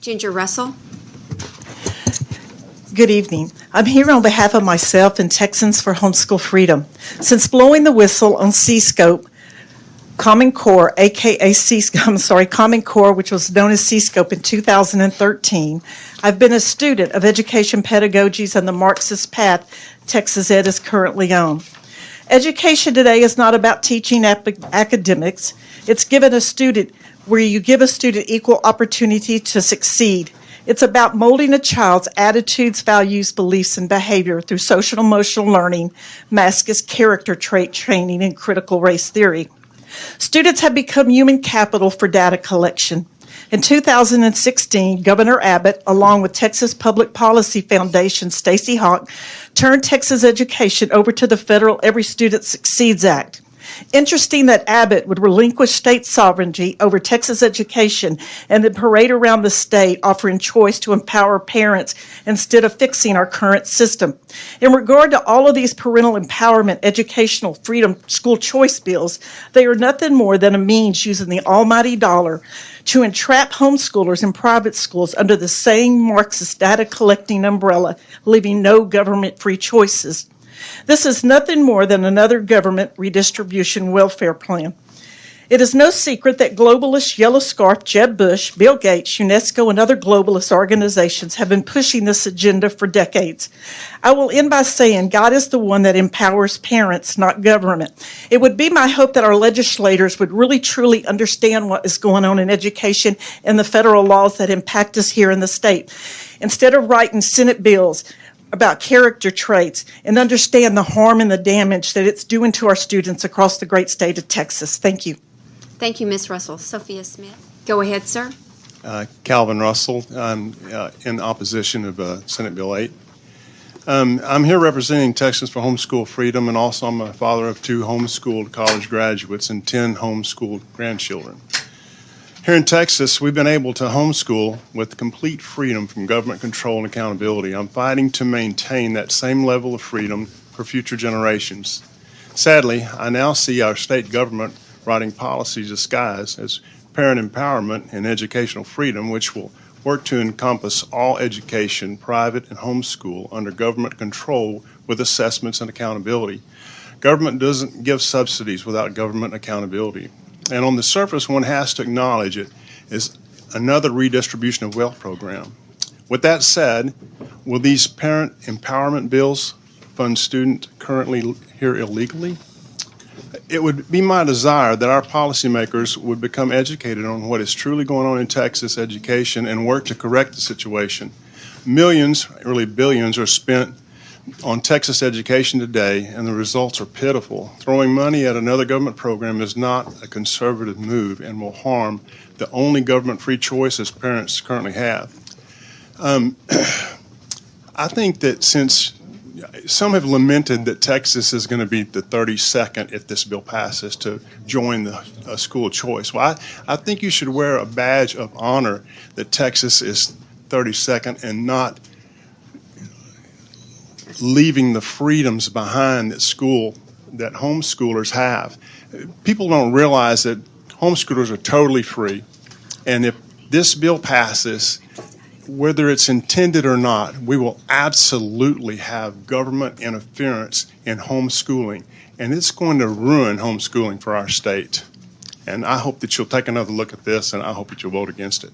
Ginger Russell. Good evening. I'm here on behalf of myself and Texans for Homeschool Freedom. Since blowing the whistle on C-Scope, Common Core, Common Core, which was known as C-Scope in 2013, I've been a student of education pedagogies and the Marxist path Texas Ed is currently on. Education today is not about teaching academics. It's given a student where you give a student equal opportunity to succeed. It's about molding a child's attitudes, values, beliefs, and behavior through social emotional learning, masked as character trait training, and critical race theory. Students have become human capital for data collection. In 2016, Governor Abbott, along with Texas Public Policy Foundation Stacey Hawk, turned Texas education over to the federal Every Student Succeeds Act. Interesting that Abbott would relinquish state sovereignty over Texas education and then parade around the state offering choice to empower parents instead of fixing our current system. In regard to all of these parental empowerment, educational freedom, school choice bills, they are nothing more than a means using the almighty dollar to entrap homeschoolers in private schools under the same Marxist data collecting umbrella, leaving no government-free choices. This is nothing more than another government redistribution welfare plan. It is no secret that globalist yellow scarf Jeb Bush, Bill Gates, UNESCO, and other globalist organizations have been pushing this agenda for decades. I will end by saying God is the one that empowers parents, not government. It would be my hope that our legislators would really truly understand what is going on in education and the federal laws that impact us here in the state. Instead of writing Senate bills about character traits and understand the harm and the damage that it's doing to our students across the great state of Texas. Thank you. Thank you, Ms. Russell. Sophia Smith. Go ahead, sir. Calvin Russell. I'm in opposition of Senate Bill 8. I'm here representing Texans for Homeschool Freedom, and also I'm a father of 2 homeschooled college graduates and 10 homeschooled grandchildren. Here in Texas, we've been able to homeschool with complete freedom from government control and accountability. I'm fighting to maintain that same level of freedom for future generations. Sadly, I now see our state government writing policies disguised as parent empowerment and educational freedom, which will work to encompass all education, private and homeschool, under government control with assessments and accountability. Government doesn't give subsidies without government accountability. And on the surface, one has to acknowledge it is another redistribution of wealth program. With that said, will these parent empowerment bills fund students currently here illegally? It would be my desire that our policymakers would become educated on what is truly going on in Texas education and work to correct the situation. Millions, really billions, are spent on Texas education today, and the results are pitiful. Throwing money at another government program is not a conservative move and will harm the only government-free choices parents currently have. I think that since some have lamented that Texas is going to be the 32nd, if this bill passes, to join the school choice. Well, I think you should wear a badge of honor that Texas is 32nd and not leaving the freedoms behind that homeschoolers have. People don't realize that homeschoolers are totally free, and if this bill passes, whether it's intended or not, we will absolutely have government interference in homeschooling, and it's going to ruin homeschooling for our state. And I hope that you'll take another look at this, and I hope that you'll vote against it.